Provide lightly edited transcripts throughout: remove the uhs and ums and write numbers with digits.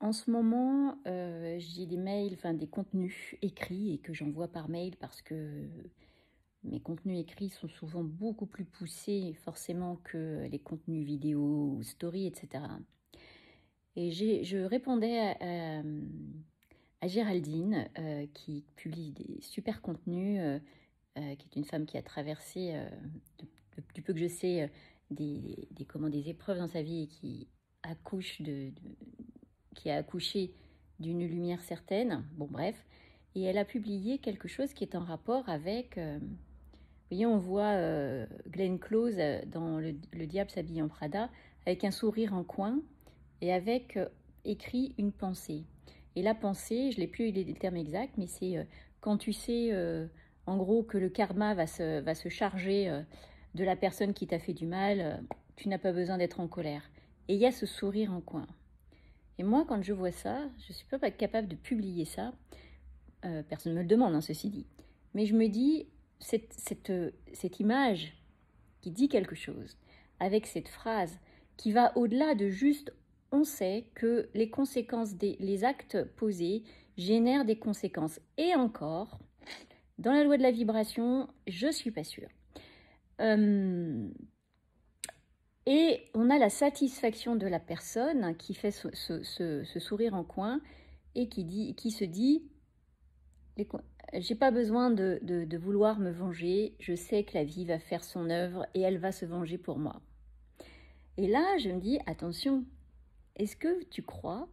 En ce moment, j'ai des mails, enfin des contenus écrits et que j'envoie par mail parce que mes contenus écrits sont souvent beaucoup plus poussés forcément que les contenus vidéo ou story, et cetera. Et je répondais à Géraldine, qui publie des super contenus, qui est une femme qui a traversé, du peu que je sais, des épreuves dans sa vie et qui accouche qui a accouché d'une lumière certaine, bon bref, et elle a publié quelque chose qui est en rapport avec, vous voyez, on voit Glenn Close dans Le Diable s'habille en Prada, avec un sourire en coin, et avec écrit une pensée. Et la pensée, je ne l'ai plus les termes exacts, mais c'est quand tu sais, en gros, que le karma va se charger de la personne qui t'a fait du mal, tu n'as pas besoin d'être en colère. Et il y a ce sourire en coin. Et moi, quand je vois ça, je ne suis pas capable de publier ça. Personne ne me le demande, hein, ceci dit. Mais je me dis, cette image qui dit quelque chose, avec cette phrase qui va au-delà de juste, on sait que les conséquences les actes posés génèrent des conséquences. Et encore, dans la loi de la vibration, je ne suis pas sûre. Et on a la satisfaction de la personne qui fait ce sourire en coin et qui se dit, j'ai pas besoin de vouloir me venger, je sais que la vie va faire son œuvre et elle va se venger pour moi. Et là, je me dis, attention, est-ce que tu crois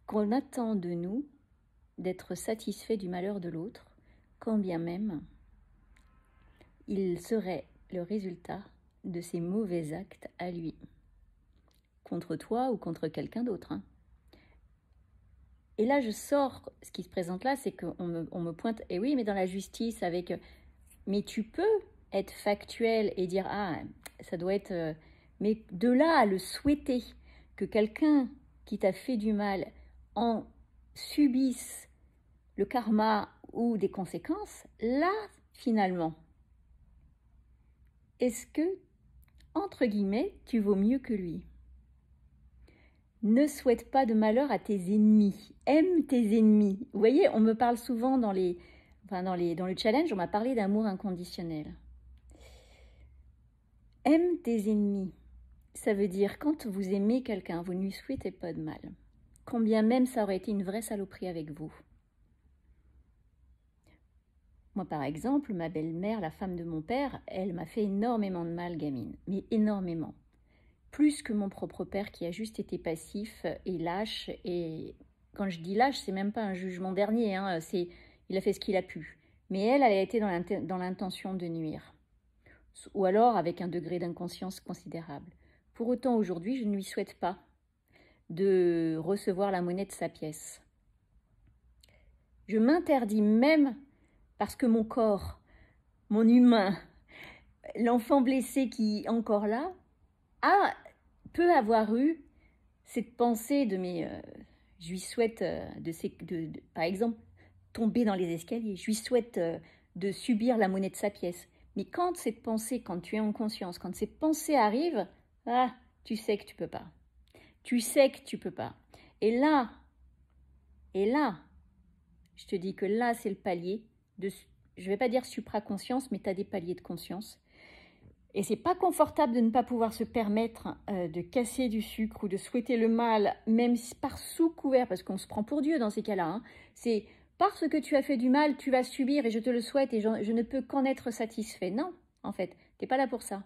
qu'on attend de nous d'être satisfait du malheur de l'autre, quand bien même il serait le résultat de ses mauvais actes à lui, contre toi ou contre quelqu'un d'autre, hein. Et là, je sors, ce qui se présente là, c'est qu'on me pointe, et oui, mais dans la justice, avec... Mais tu peux être factuel et dire, ah, ça doit être... Mais de là à le souhaiter, que quelqu'un qui t'a fait du mal en subisse le karma ou des conséquences, là, finalement, est-ce que, entre guillemets, tu vaux mieux que lui? Ne souhaite pas de malheur à tes ennemis. Aime tes ennemis. Vous voyez, on me parle souvent dans le challenge, on m'a parlé d'amour inconditionnel. Aime tes ennemis. Ça veut dire, quand vous aimez quelqu'un, vous ne lui souhaitez pas de mal. Combien même ça aurait été une vraie saloperie avec vous. Moi, par exemple, ma belle-mère, la femme de mon père, elle m'a fait énormément de mal, gamine. Mais énormément. Plus que mon propre père qui a juste été passif et lâche. Et quand je dis lâche, c'est même pas un jugement dernier, hein, il a fait ce qu'il a pu. Mais elle a été dans l'intention de nuire. Ou alors avec un degré d'inconscience considérable. Pour autant, aujourd'hui, je ne lui souhaite pas de recevoir la monnaie de sa pièce. Je m'interdis même, parce que mon corps, mon humain, l'enfant blessé qui est encore là, peut avoir eu cette pensée de je lui souhaite par exemple tomber dans les escaliers, je lui souhaite de subir la monnaie de sa pièce. Mais quand cette pensée, quand tu es en conscience, quand cette pensée arrive, tu sais que tu peux pas. Tu sais que tu peux pas. Et là, je te dis que là, c'est le palier de, je vais pas dire supraconscience, mais tu as des paliers de conscience. Et c'est pas confortable de ne pas pouvoir se permettre de casser du sucre ou de souhaiter le mal, même par sous couvert, parce qu'on se prend pour Dieu dans ces cas-là, hein. C'est parce que tu as fait du mal, tu vas subir et je te le souhaite et je ne peux qu'en être satisfait. Non, en fait, t'es pas là pour ça.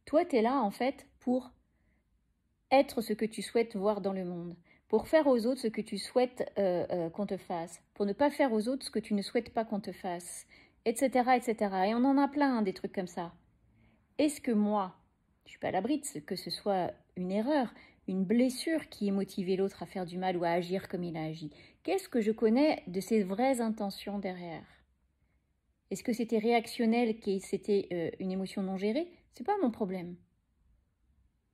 Toi, tu es là, en fait, pour être ce que tu souhaites voir dans le monde, pour faire aux autres ce que tu souhaites qu'on te fasse, pour ne pas faire aux autres ce que tu ne souhaites pas qu'on te fasse, etc., etc. Et on en a plein, hein, des trucs comme ça. Est-ce que moi, je ne suis pas à l'abri que ce soit une erreur, une blessure qui ait motivé l'autre à faire du mal ou à agir comme il a agi? Qu'est-ce que je connais de ses vraies intentions derrière? Est-ce que c'était réactionnel, que c'était une émotion non gérée? C'est pas mon problème.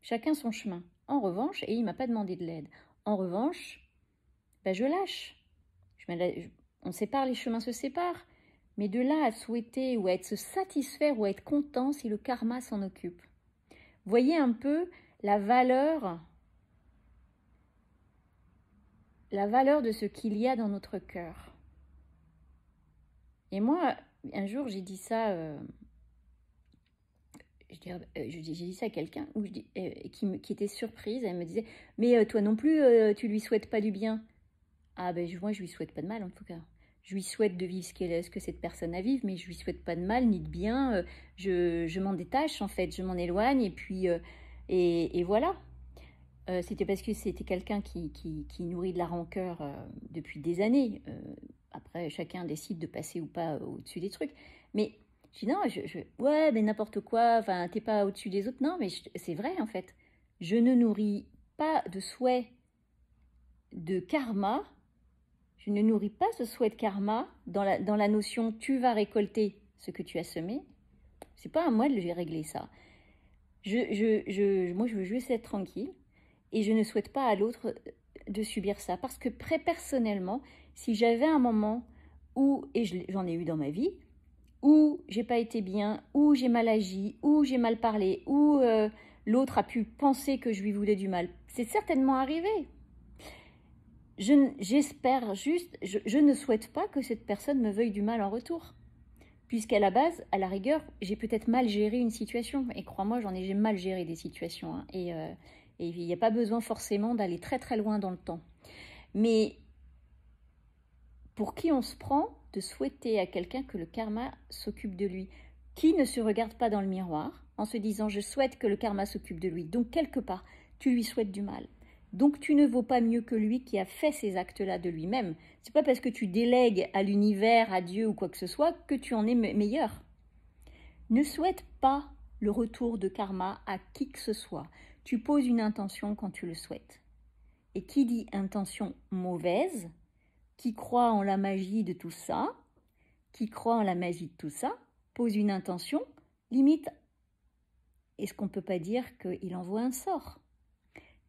Chacun son chemin. En revanche, et il ne m'a pas demandé de l'aide, en revanche, je lâche. On sépare, les chemins se séparent. Mais de là à souhaiter ou à être se satisfaire ou à être content si le karma s'en occupe. Voyez un peu la valeur la valeur de ce qu'il y a dans notre cœur. Et moi, un jour, j'ai dit ça, j'ai dit ça à quelqu'un qui était surprise. Elle me disait, mais toi non plus, tu lui souhaites pas du bien. Ah ben moi, je lui souhaite pas de mal en tout cas. Je lui souhaite de vivre ce que cette personne a vivre, mais je lui souhaite pas de mal ni de bien. Je m'en détache en fait, je m'en éloigne et puis et voilà. C'était parce que c'était quelqu'un qui nourrit de la rancœur depuis des années. Après, chacun décide de passer ou pas au-dessus des trucs. Mais je dis non, ouais, mais n'importe quoi, enfin, t'es pas au-dessus des autres. Non, mais c'est vrai en fait. Je ne nourris pas de souhait de karma. Je ne nourris pas ce souhait de karma dans la notion tu vas récolter ce que tu as semé. C'est pas à moi de régler ça. Moi, je veux juste être tranquille. Et je ne souhaite pas à l'autre de subir ça. Parce que très personnellement, si j'avais un moment où, et j'en ai eu dans ma vie, où j'ai pas été bien, où j'ai mal agi, où j'ai mal parlé, où l'autre a pu penser que je lui voulais du mal, c'est certainement arrivé. J'espère juste, je ne souhaite pas que cette personne me veuille du mal en retour. Puisqu'à la base, à la rigueur, j'ai peut-être mal géré une situation. Et crois-moi, j'ai mal géré des situations. Hein. Et il n'y a pas besoin forcément d'aller très très loin dans le temps. Mais pour qui on se prend de souhaiter à quelqu'un que le karma s'occupe de lui? Qui ne se regarde pas dans le miroir en se disant « je souhaite que le karma s'occupe de lui ». Donc quelque part, tu lui souhaites du mal. Donc tu ne vaux pas mieux que lui qui a fait ces actes-là de lui-même. C'est pas parce que tu délègues à l'univers, à Dieu ou quoi que ce soit que tu en es meilleur. Ne souhaite pas le retour de karma à qui que ce soit. Tu poses une intention quand tu le souhaites. Et qui dit intention mauvaise, qui croit en la magie de tout ça, qui croit en la magie de tout ça, pose une intention, limite, est-ce qu'on ne peut pas dire qu'il envoie un sort?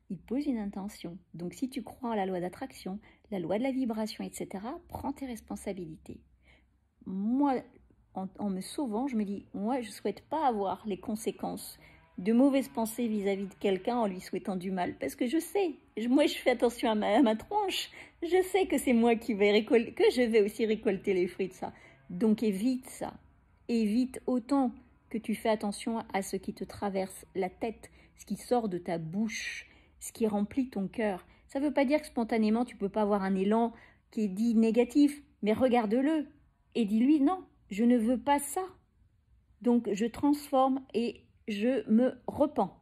Il pose une intention. Donc si tu crois en la loi d'attraction, la loi de la vibration, etc., prends tes responsabilités. Moi, en me sauvant, je me dis, moi, je ne souhaite pas avoir les conséquences de mauvaises pensées vis-à-vis de quelqu'un en lui souhaitant du mal. Parce que je sais, moi, je fais attention à ma tronche. Je sais que c'est moi que je vais aussi récolter les fruits de ça. Donc évite ça. Évite autant que tu fais attention à ce qui te traverse la tête, ce qui sort de ta bouche, ce qui remplit ton cœur. Ça ne veut pas dire que spontanément, tu ne peux pas avoir un élan qui est dit négatif, mais regarde-le et dis-lui non, je ne veux pas ça. Donc je transforme et je me repens.